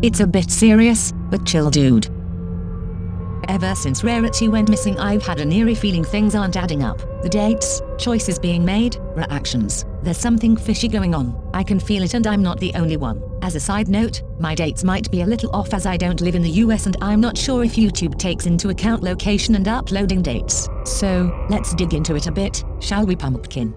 It's a bit serious, but chill, dude. Ever since Rarity went missing, I've had an eerie feeling things aren't adding up. The dates, choices being made, reactions. There's something fishy going on. I can feel it, and I'm not the only one. As a side note, my dates might be a little off as I don't live in the US and I'm not sure if YouTube takes into account location and uploading dates. So, let's dig into it a bit, shall we, pumpkin?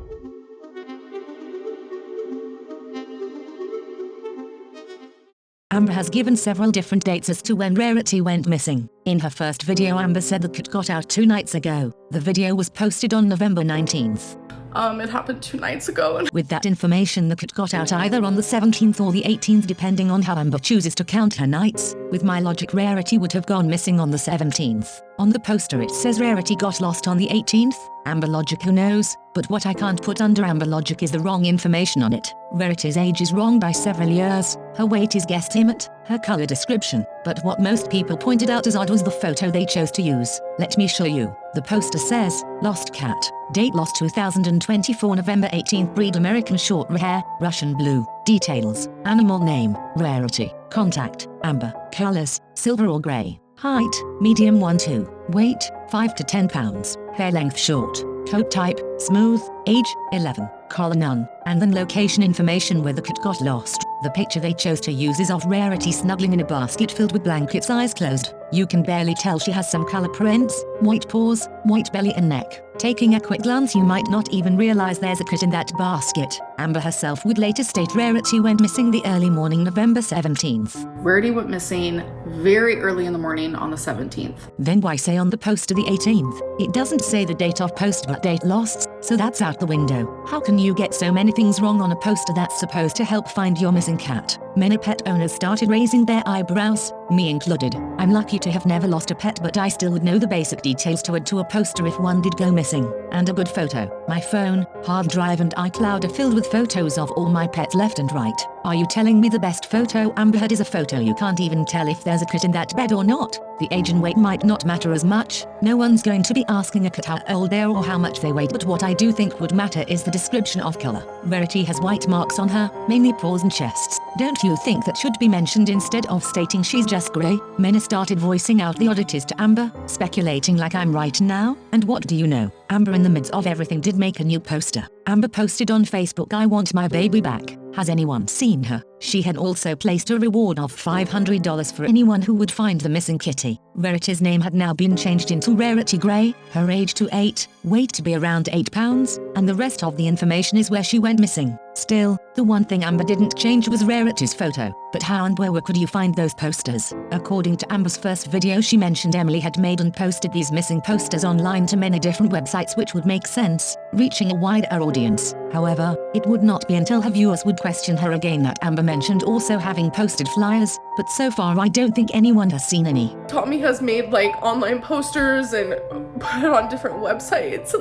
Amber has given several different dates as to when Rarity went missing. In her first video, Amber said the cat got out 2 nights ago. The video was posted on November 19th. It happened 2 nights ago. With that information, the cat got out either on the 17th or the 18th, depending on how Amber chooses to count her nights. With my logic, Rarity would have gone missing on the 17th. On the poster it says Rarity got lost on the 18th. Amber logic, who knows? But what I can't put under Amber logic is the wrong information on it. Rarity's age is wrong by several years, her weight is guesstimate, her color description. But what most people pointed out as odd was the photo they chose to use. Let me show you. The poster says, lost cat. Date lost 2024 November 18th, breed American short hair, Russian blue. Details, animal name, Rarity. Contact, Amber. Colors, silver or gray. Height, medium 1-2. Weight, 5 to 10 pounds. Hair length short. Coat type, smooth. Age, 11. Collar none. And then location information where the cat got lost. The picture they chose to use is of Rarity snuggling in a basket filled with blankets, eyes closed. You can barely tell she has some color prints, white paws, white belly and neck. Taking a quick glance, you might not even realize there's a cat in that basket. Amber herself would later state Rarity went missing the early morning November 17th. Rarity went missing very early in the morning on the 17th. Then why say on the poster the 18th? It doesn't say the date of post but date lost, so that's out the window. How can you get so many things wrong on a poster that's supposed to help find your missing cat? Many pet owners started raising their eyebrows, me included. I'm lucky to have never lost a pet, but I still would know the basic details to add to a poster if one did go missing. And a good photo. My phone, hard drive and iCloud are filled with photos of all my pets left and right. Are you telling me the best photo Amber had is a photo you can't even tell if there's a cat in that bed or not? The age and weight might not matter as much. No one's going to be asking a cat how old they are or how much they weigh, but what I do think would matter is the description of color. Rarity has white marks on her, mainly paws and chests. Don't you think that should be mentioned instead of stating she's just grey? Many started voicing out the oddities to Amber, speculating like I'm right now. And what do you know? Amber, in the midst of everything, did make a new poster. Amber posted on Facebook, "I want my baby back. Has anyone seen her?" She had also placed a reward of $500 for anyone who would find the missing kitty. Rarity's name had now been changed into Rarity Grey, her age to 8, weight to be around 8 pounds, and the rest of the information is where she went missing. Still, the one thing Amber didn't change was Rarity's photo. But how and where could you find those posters? According to Amber's first video, she mentioned Emily had made and posted these missing posters online to many different websites, which would make sense, reaching a wider audience. However, it would not be until her viewers would question her again that Amber mentioned also having posted flyers, but so far I don't think anyone has seen any. Tommy has made like online posters and put it on different websites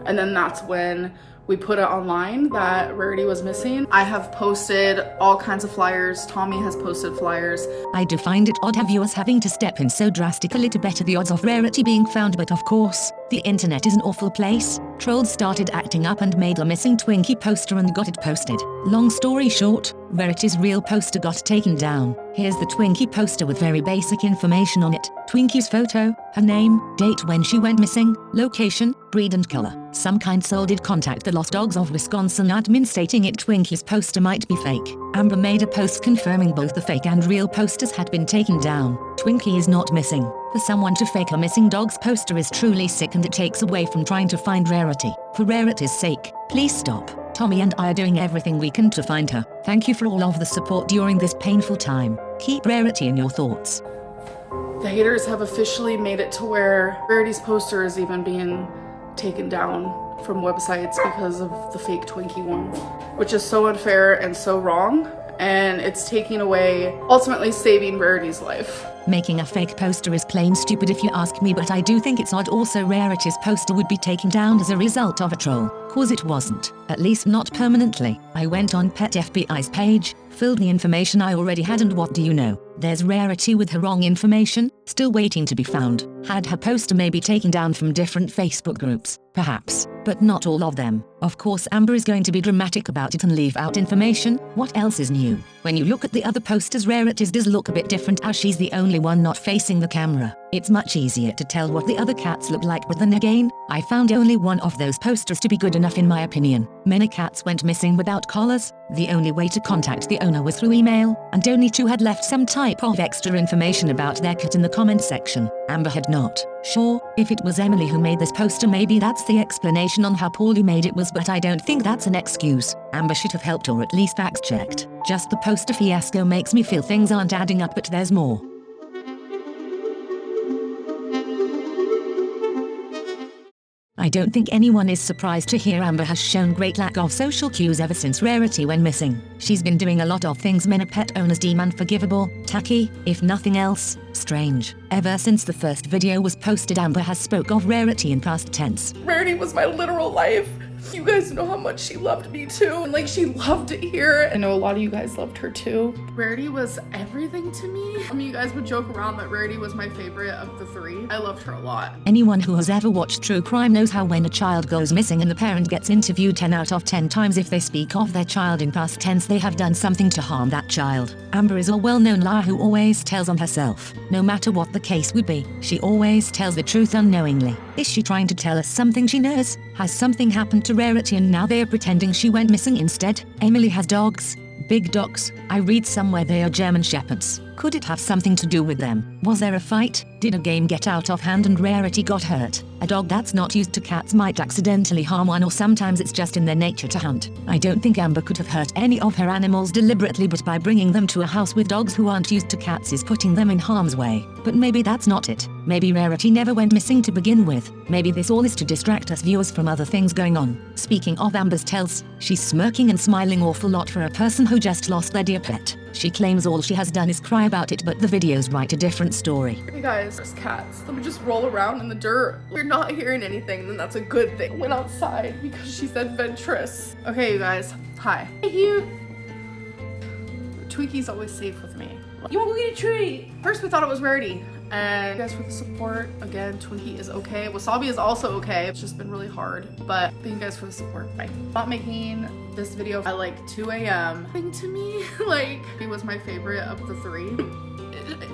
and then that's when we put it online that Rarity was missing. I have posted all kinds of flyers. Tommy has posted flyers. I do find it odd how viewers having to step in so drastically to better the odds of Rarity being found, but of course, the internet is an awful place. Trolls started acting up and made a missing Twinkie poster and got it posted. Long story short, Rarity's real poster got taken down. Here's the Twinkie poster with very basic information on it. Twinkie's photo, her name, date when she went missing, location, breed and color. Some kind soul did contact the Lost Dogs of Wisconsin admin stating Twinkie's poster might be fake. Amber made a post confirming both the fake and real posters had been taken down. Twinkie is not missing. For someone to fake a missing dog's poster is truly sick, and it takes away from trying to find Rarity. For Rarity's sake, please stop. Tommy and I are doing everything we can to find her. Thank you for all of the support during this painful time. Keep Rarity in your thoughts. The haters have officially made it to where Rarity's poster is even being taken down from websites because of the fake Twinkie one, which is so unfair and so wrong, and it's taking away, ultimately saving Rarity's life. Making a fake poster is plain stupid if you ask me, but I do think it's odd also Rarity's poster would be taken down as a result of a troll, cause it wasn't, at least not permanently. I went on Pet FBI's page, filled the information I already had, and what do you know? There's Rarity with her wrong information, still waiting to be found. had her poster maybe taken down from different Facebook groups, perhaps, but not all of them. Of course Amber is going to be dramatic about it and leave out information. What else is new? When you look at the other posters, Rarity's does look a bit different as she's the only one not facing the camera. It's much easier to tell what the other cats look like, but then again, I found only one of those posters to be good enough in my opinion. Many cats went missing without collars. The only way to contact the owner was through email, and only two had left some type of extra information about their cat in the comment section. Amber had not. Sure, if it was Emily who made this poster, maybe that's the explanation on how poorly made it was, but I don't think that's an excuse. Amber should have helped or at least fact-checked. Just the poster fiasco makes me feel things aren't adding up, but there's more. I don't think anyone is surprised to hear Amber has shown great lack of social cues ever since Rarity went missing. She's been doing a lot of things many pet owners deem unforgivable, tacky, if nothing else, strange. Ever since the first video was posted, Amber has spoke of Rarity in past tense. Rarity was my literal life. You guys know how much she loved me too, and like she loved it here. I know a lot of you guys loved her too. Rarity was everything to me. I mean, you guys would joke around that Rarity was my favorite of the three. I loved her a lot. Anyone who has ever watched true crime knows how when a child goes missing and the parent gets interviewed 10 out of 10 times if they speak of their child in past tense, they have done something to harm that child. Amber is a well-known liar who always tells on herself. No matter what the case would be, she always tells the truth unknowingly. Is she trying to tell us something she knows? Has something happened to Rarity and now they are pretending she went missing instead? Emily has dogs. Big dogs. I read somewhere they are German Shepherds. Could it have something to do with them? Was there a fight? Did a game get out of hand and Rarity got hurt? A dog that's not used to cats might accidentally harm one, or sometimes it's just in their nature to hunt. I don't think Amber could have hurt any of her animals deliberately, but by bringing them to a house with dogs who aren't used to cats is putting them in harm's way. But maybe that's not it. Maybe Rarity never went missing to begin with. Maybe this all is to distract us viewers from other things going on. Speaking of Amber's tells, she's smirking and smiling awful lot for a person who just lost their dear pet. She claims all she has done is cry about it, but the videos write a different story. Hey guys, there's cats. Let me just roll around in the dirt. You're not hearing anything, then that's a good thing. I went outside because she's adventurous. Okay, you guys. Hi. Hey, you. Twinky's always safe with me. You want to go get a treat? First we thought it was Rarity. And you guys for the support. Again, Twinkie is okay. Wasabi is also okay. It's just been really hard, but thank you guys for the support. Bye. Not making this video at like 2 a.m. Thing to me, like, he was my favorite of the three.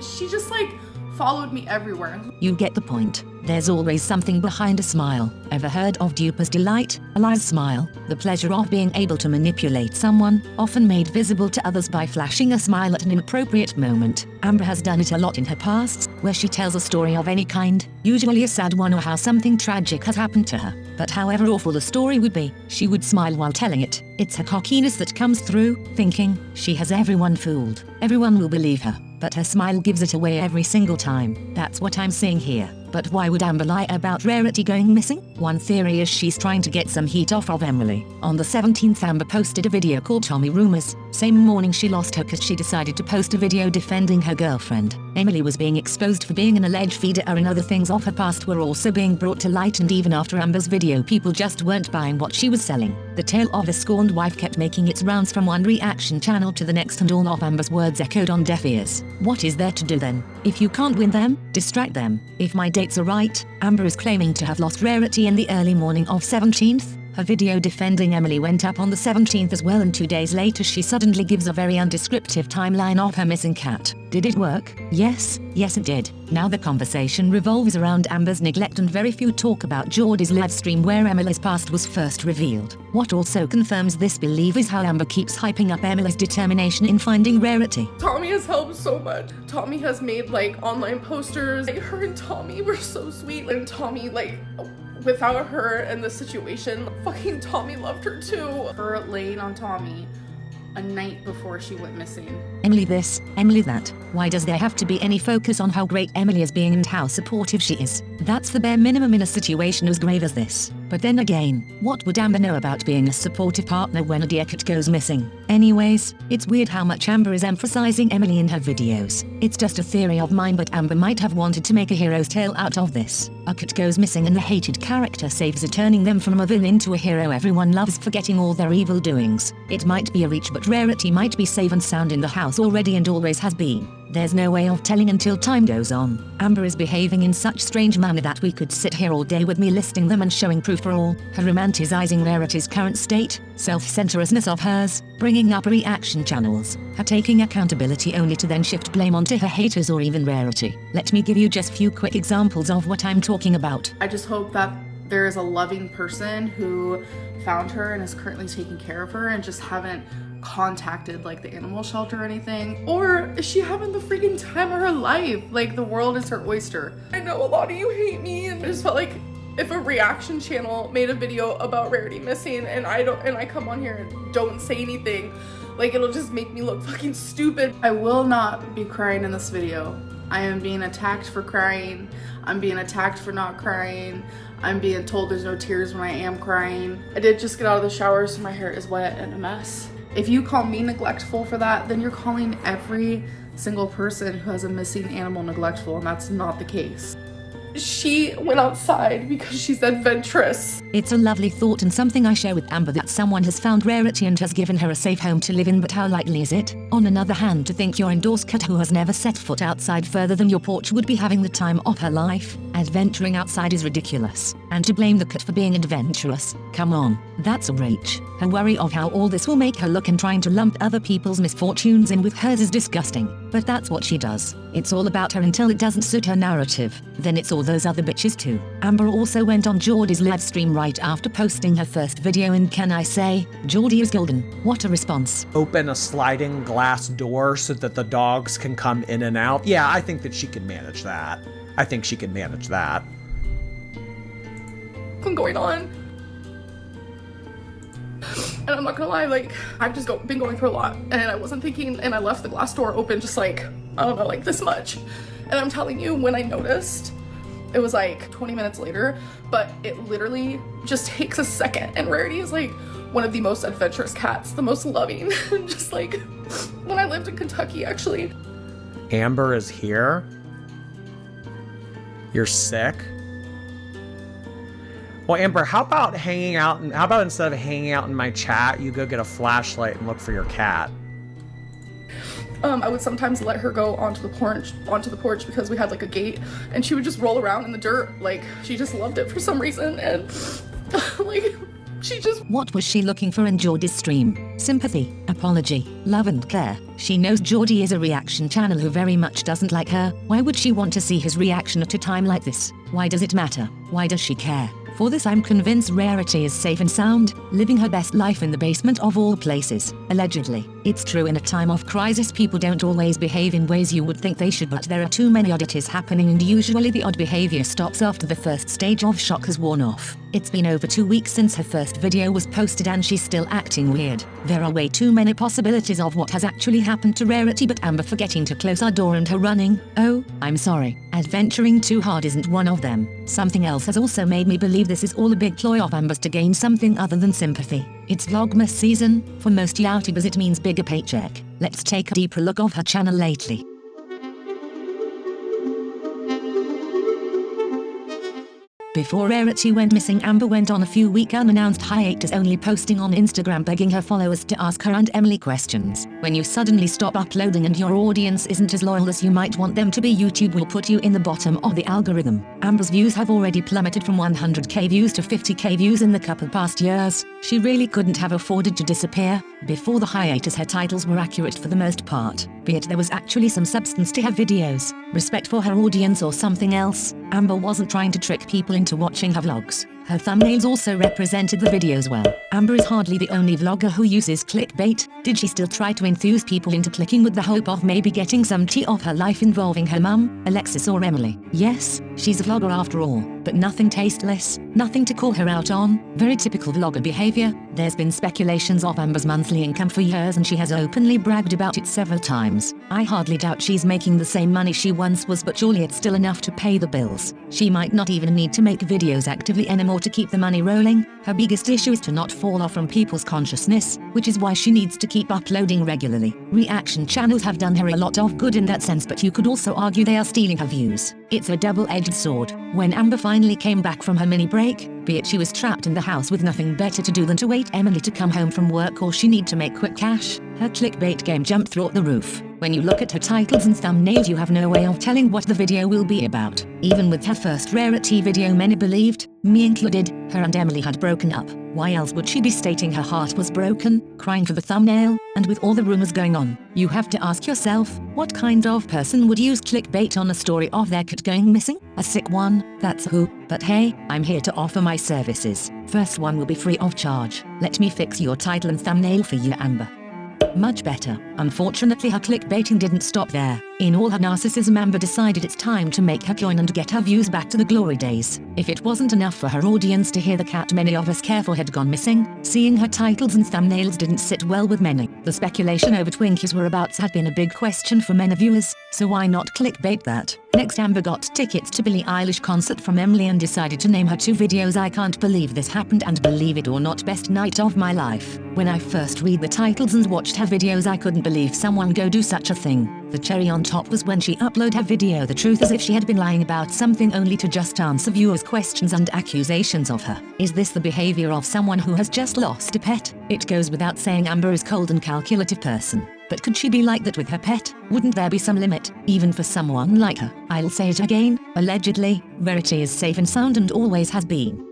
She just like followed me everywhere. You get the point. There's always something behind a smile. Ever heard of duper's delight? A lie's smile. The pleasure of being able to manipulate someone, often made visible to others by flashing a smile at an inappropriate moment. Amber has done it a lot in her past, where she tells a story of any kind, usually a sad one or how something tragic has happened to her. But however awful the story would be, she would smile while telling it. It's her cockiness that comes through, thinking she has everyone fooled. Everyone will believe her. But her smile gives it away every single time. That's what I'm seeing here. But why would Amber lie about Rarity going missing? One theory is she's trying to get some heat off of Emily. On the 17th, Amber posted a video called Tommy Rumors. Same morning she lost her cause she decided to post a video defending her girlfriend. Emily was being exposed for being an alleged feeder, and other things of her past were also being brought to light, and even after Amber's video, people just weren't buying what she was selling. The tale of a scorned wife kept making its rounds from one reaction channel to the next, and all of Amber's words echoed on deaf ears. What is there to do then? If you can't win them, distract them. If my dates are right, Amber is claiming to have lost Rarity in the early morning of 17th. Her video defending Emily went up on the 17th as well, and 2 days later she suddenly gives a very undescriptive timeline of her missing cat. Did it work? Yes it did. Now the conversation revolves around Amber's neglect, and very few talk about Geordie's livestream where Emily's past was first revealed. What also confirms this belief is how Amber keeps hyping up Emily's determination in finding Rarity. Tommy has helped so much. Tommy has made like online posters. Like, her and Tommy were so sweet, and Tommy, like, without her and the situation, fucking Tommy loved her too. Her laying on Tommy a night before she went missing. Emily this, Emily that. Why does there have to be any focus on how great Emily is being and how supportive she is? That's the bare minimum in a situation as grave as this. But then again, what would Amber know about being a supportive partner when a dear cat goes missing? Anyways, it's weird how much Amber is emphasizing Emily in her videos. It's just a theory of mine, but Amber might have wanted to make a hero's tale out of this. A cat goes missing and the hated character saves her, turning them from a villain into a hero everyone loves, forgetting all their evil doings. It might be a reach, but Rarity might be safe and sound in the house already and always has been. There's no way of telling until time goes on. Amber is behaving in such strange manner that we could sit here all day with me listing them and showing proof for all. Her romanticizing Rarity's current state, self-centeredness of hers, bringing up reaction channels, her taking accountability only to then shift blame onto her haters or even Rarity. Let me give you just few quick examples of what I'm talking about. I just hope that there is a loving person who found her and is currently taking care of her and just haven't contacted like the animal shelter or anything. Or is she having the freaking time of her life? Like, the world is her oyster. I know a lot of you hate me, and I just felt like if a reaction channel made a video about Rarity missing and I come on here and don't say anything, like, it'll just make me look fucking stupid. I will not be crying in this video. I am being attacked for crying. I'm being attacked for not crying. I'm being told there's no tears when I am crying. I did just get out of the shower, so my hair is wet and a mess. If you call me neglectful for that, then you're calling every single person who has a missing animal neglectful, and that's not the case. She went outside because she's adventurous. It's a lovely thought and something I share with Amber, that someone has found Rarity and has given her a safe home to live in, but how likely is it? On another hand, to think your endorsed cat who has never set foot outside further than your porch would be having the time of her life. Adventuring outside is ridiculous. And to blame the cat for being adventurous, come on, that's a reach. Her worry of how all this will make her look and trying to lump other people's misfortunes in with hers is disgusting. But that's what she does. It's all about her until it doesn't suit her narrative. Then it's all those other bitches too. Amber also went on Geordie's live stream right after posting her first video, and can I say, Geordie is golden. What a response. Open a sliding glass door so that the dogs can come in and out. Yeah, I think that she can manage that. I think she can manage that. What's going on? And I'm not gonna lie, like, I've just been going through a lot, and I wasn't thinking, and I left the glass door open just like, I don't know, like this much. And I'm telling you, when I noticed, it was like 20 minutes later, but it literally just takes a second. And Rarity is like one of the most adventurous cats, the most loving. Just like when I lived in Kentucky, actually. Amber is here? You're sick? Well, Amber, how about instead of hanging out in my chat, you go get a flashlight and look for your cat? I would sometimes let her go onto the porch because we had like a gate, and she would just roll around in the dirt. Like, she just loved it for some reason, and like, she just... What was she looking for in Geordie's stream? Sympathy, apology, love and care. She knows Geordie is a reaction channel who very much doesn't like her. Why would she want to see his reaction at a time like this? Why does it matter? Why does she care? For this, I'm convinced Rarity is safe and sound, living her best life in the basement of all places, allegedly. It's true, in a time of crisis people don't always behave in ways you would think they should, but there are too many oddities happening, and usually the odd behavior stops after the first stage of shock has worn off. It's been over 2 weeks since her first video was posted and she's still acting weird. There are way too many possibilities of what has actually happened to Rarity, but Amber forgetting to close our door and her running, oh, I'm sorry, adventuring too hard isn't one of them. Something else has also made me believe this is all a big ploy of Amber's to gain something other than sympathy. It's Vlogmas season. For most YouTubers it means bigger paycheck. Let's take a deeper look of her channel lately. Before Rarity went missing, Amber went on a few-week unannounced hiatus, only posting on Instagram begging her followers to ask her and Emily questions. When you suddenly stop uploading and your audience isn't as loyal as you might want them to be, YouTube will put you in the bottom of the algorithm. Amber's views have already plummeted from 100k views to 50k views in the couple past years. She really couldn't have afforded to disappear. Before the hiatus, her titles were accurate for the most part, be it there was actually some substance to her videos, respect for her audience or something else. Amber wasn't trying to trick people into watching her vlogs. Her thumbnails also represented the videos well. Amber is hardly the only vlogger who uses clickbait. Did she still try to enthuse people into clicking with the hope of maybe getting some tea of her life involving her mum, Alexis or Emily? Yes, she's a vlogger after all, but nothing tasteless, nothing to call her out on. Very typical vlogger behavior. There's been speculations of Amber's monthly income for years and she has openly bragged about it several times. I hardly doubt she's making the same money she once was, but surely it's still enough to pay the bills. She might not even need to make videos actively anymore to keep the money rolling. Her biggest issue is to not fall off from people's consciousness, which is why she needs to keep uploading regularly. Reaction channels have done her a lot of good in that sense, but you could also argue they are stealing her views. It's a double-edged sword. When Amber finally came back from her mini break, be it she was trapped in the house with nothing better to do than to wait Emily to come home from work, or she need to make quick cash, her clickbait game jumped through the roof. When you look at her titles and thumbnails, you have no way of telling what the video will be about. Even with her first Rarity video, many believed, me included, her and Emily had broken up. Why else would she be stating her heart was broken, crying for the thumbnail, and with all the rumors going on? You have to ask yourself, what kind of person would use clickbait on a story of their cat going missing? A sick one, that's who. But hey, I'm here to offer my services. First one will be free of charge. Let me fix your title and thumbnail for you, Amber. Much better. Unfortunately, her clickbaiting didn't stop there. In all her narcissism, Amber decided it's time to make her coin and get her views back to the glory days. If it wasn't enough for her audience to hear the cat many of us care for had gone missing, seeing her titles and thumbnails didn't sit well with many. The speculation over Twinkie's whereabouts had been a big question for many viewers, so why not clickbait that? Next, Amber got tickets to Billie Eilish concert from Emily and decided to name her 2 videos I can't believe this happened and believe it or not, best night of my life. When I first read the titles and watched her videos, I couldn't believe someone go do such a thing. The cherry on top was when she uploaded her video The Truth, as if she had been lying about something only to just answer viewers' questions and accusations of her. Is this the behavior of someone who has just lost a pet? It goes without saying Amber is a cold and calculative person. But could she be like that with her pet? Wouldn't there be some limit, even for someone like her? I'll say it again, allegedly, Rarity is safe and sound and always has been.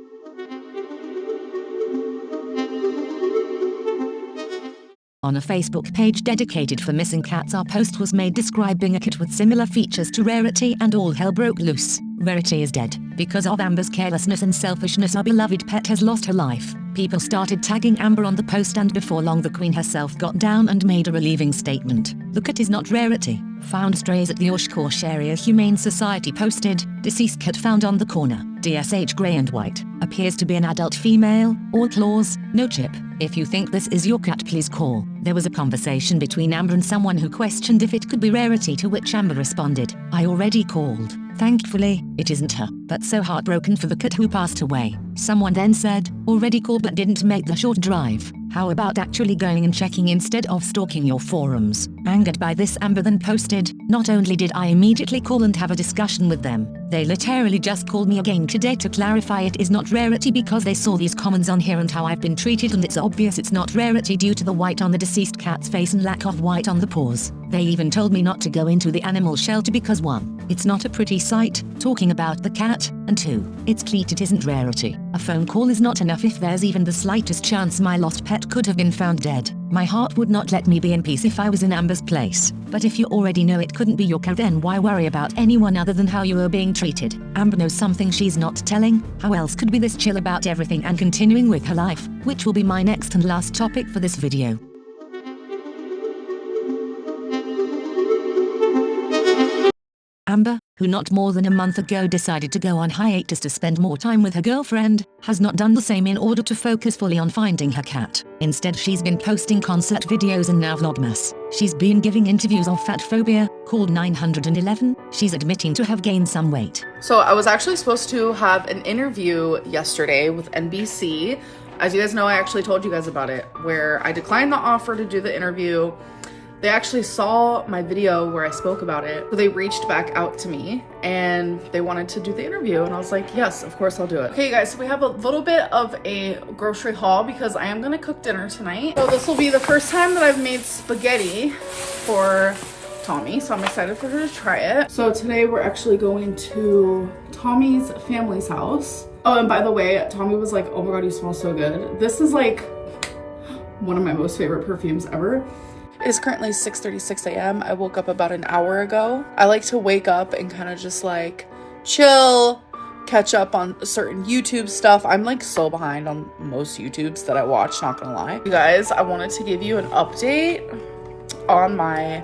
On a Facebook page dedicated for missing cats, our post was made describing a cat with similar features to Rarity, and all hell broke loose. Rarity is dead. Because of Amber's carelessness and selfishness, our beloved pet has lost her life. People started tagging Amber on the post, and before long the Queen herself got down and made a relieving statement. The cat is not Rarity. Found strays at the Oshkosh Area Humane Society posted, deceased cat found on the corner, DSH grey and white, appears to be an adult female, all claws, no chip. If you think this is your cat, please call. There was a conversation between Amber and someone who questioned if it could be Rarity, to which Amber responded, I already called. Thankfully, it isn't her, but so heartbroken for the cat who passed away. Someone then said, already called but didn't make the short drive. How about actually going and checking instead of stalking your forums? Angered by this, Amber then posted, not only did I immediately call and have a discussion with them, they literally just called me again today to clarify it is not Rarity because they saw these comments on here and how I've been treated, and it's obvious it's not Rarity due to the white on the deceased cat's face and lack of white on the paws. They even told me not to go into the animal shelter because 1, it's not a pretty sight, talking about the cat, and 2, it's cleat it isn't Rarity. A phone call is not enough if there's even the slightest chance my lost pet could have been found dead. My heart would not let me be in peace if I was in Amber's place. But if you already know it couldn't be your cat, then why worry about anyone other than how you are being treated? Amber knows something she's not telling. How else could be this chill about everything and continuing with her life? Which will be my next and last topic for this video. Amber, who not more than a month ago decided to go on hiatus to spend more time with her girlfriend, has not done the same in order to focus fully on finding her cat. Instead, she's been posting concert videos and now vlogmas. She's been giving interviews of fat phobia, called 911. She's admitting to have gained some weight. So I was actually supposed to have an interview yesterday with NBC. As you guys know, I actually told you guys about it, where I declined the offer to do the interview. They actually saw my video where I spoke about it. So they reached back out to me and they wanted to do the interview. And I was like, yes, of course I'll do it. Okay guys, so we have a little bit of a grocery haul because I am gonna cook dinner tonight. So this will be the first time that I've made spaghetti for Tommy. So I'm excited for her to try it. So today we're actually going to Tommy's family's house. Oh, and by the way, Tommy was like, oh my God, you smell so good. This is like one of my most favorite perfumes ever. It is currently 6:36 a.m. I woke up about an hour ago. I like to wake up and kind of just like chill, catch up on certain YouTube stuff. I'm like so behind on most YouTubes that I watch, not gonna lie. You guys, I wanted to give you an update on my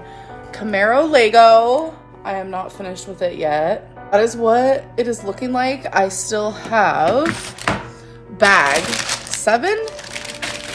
Camaro Lego. I am not finished with it yet. That is what it is looking like. I still have bag 7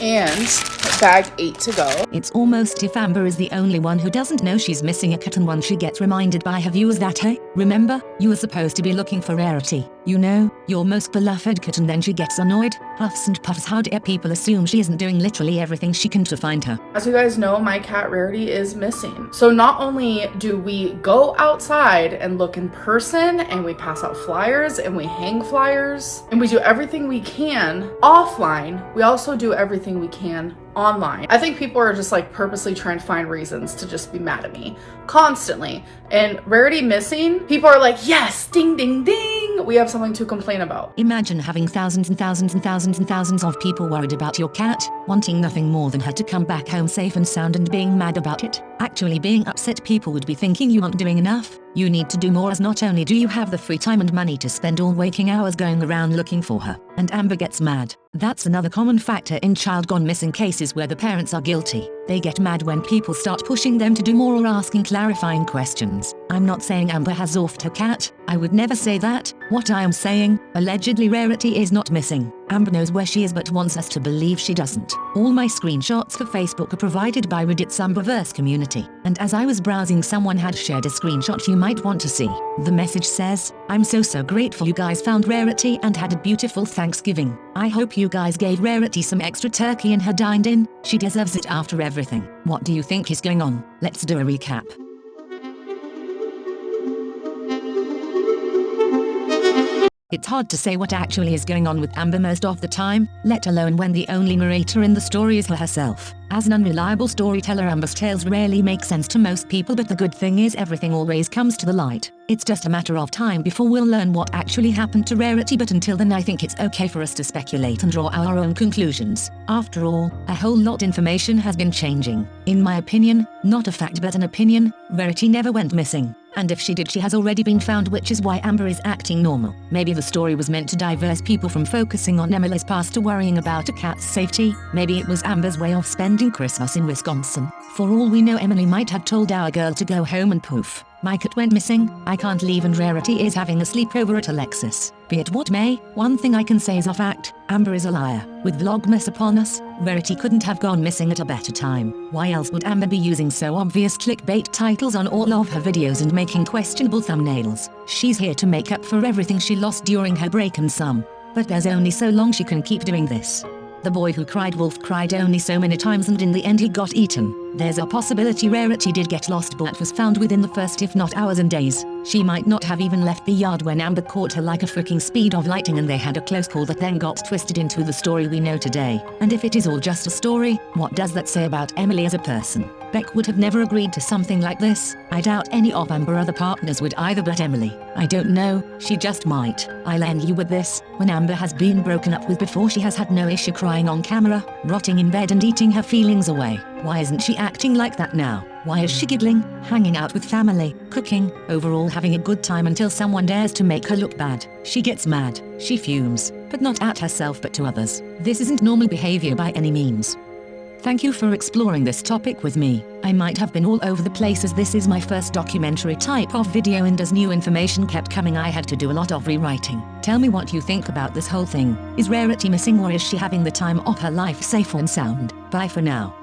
and bag 8 to go. It's almost if Amber is the only one who doesn't know she's missing a cat, and once she gets reminded by her viewers that, hey, remember, you were supposed to be looking for Rarity. You know, your most beloved cat, and then she gets annoyed, huffs and puffs. How dare people assume she isn't doing literally everything she can to find her. As you guys know, my cat Rarity is missing. So not only do we go outside and look in person, and we pass out flyers, and we hang flyers, and we do everything we can offline, we also do everything everything we can online. I think people are just like purposely trying to find reasons to just be mad at me constantly. And Rarity missing, people are like, yes, ding, ding, ding, we have something to complain about. Imagine having thousands and thousands and thousands and thousands of people worried about your cat, wanting nothing more than her to come back home safe and sound and being mad about it. Actually being upset, people would be thinking you aren't doing enough. You need to do more, as not only do you have the free time and money to spend all waking hours going around looking for her, and Amber gets mad. That's another common factor in child gone missing cases where the parents are guilty. They get mad when people start pushing them to do more or asking clarifying questions. I'm not saying Amber has offed her cat. I would never say that. What I am saying, allegedly Rarity is not missing. Amber knows where she is but wants us to believe she doesn't. All my screenshots for Facebook are provided by Reddit's Amberverse community, and as I was browsing, someone had shared a screenshot you might want to see. The message says, "I'm so grateful you guys found Rarity and had a beautiful Thanksgiving. I hope you guys gave Rarity some extra turkey and her dined in. She deserves it after everything." What do you think is going on? Let's do a recap. It's hard to say what actually is going on with Amber most of the time, let alone when the only narrator in the story is her herself. As an unreliable storyteller, Amber's tales rarely make sense to most people, but the good thing is everything always comes to the light. It's just a matter of time before we'll learn what actually happened to Rarity, but until then I think it's okay for us to speculate and draw our own conclusions. After all, a whole lot information has been changing. In my opinion, not a fact but an opinion, Rarity never went missing. And if she did, she has already been found, which is why Amber is acting normal. Maybe the story was meant to divert people from focusing on Emily's past to worrying about a cat's safety. Maybe it was Amber's way of spending Christmas in Wisconsin. For all we know, Emily might have told our girl to go home and poof, my cat went missing, I can't leave, and Rarity is having a sleepover at Alexis. Be it what may, one thing I can say is a fact, Amber is a liar. With Vlogmas upon us, Rarity couldn't have gone missing at a better time. Why else would Amber be using so obvious clickbait titles on all of her videos and making questionable thumbnails? She's here to make up for everything she lost during her break and some. But there's only so long she can keep doing this. The boy who cried wolf cried only so many times, and in the end he got eaten. There's a possibility Rarity did get lost but was found within the first, if not hours and days. She might not have even left the yard when Amber caught her like a freaking speed of lighting, and they had a close call that then got twisted into the story we know today. And if it is all just a story, what does that say about Emily as a person? Beck would have never agreed to something like this. I doubt any of Amber's other partners would either, but Emily, I don't know, she just might. I'll end you with this. When Amber has been broken up with before, she has had no issue crying on camera, rotting in bed and eating her feelings away. Why isn't she acting like that now? Why is she giggling, hanging out with family, cooking, overall having a good time until someone dares to make her look bad? She gets mad, she fumes, but not at herself but to others. This isn't normal behavior by any means. Thank you for exploring this topic with me. I might have been all over the place as this is my first documentary type of video, and as new information kept coming I had to do a lot of rewriting. Tell me what you think about this whole thing. Is Rarity missing, or is she having the time of her life safe and sound? Bye for now.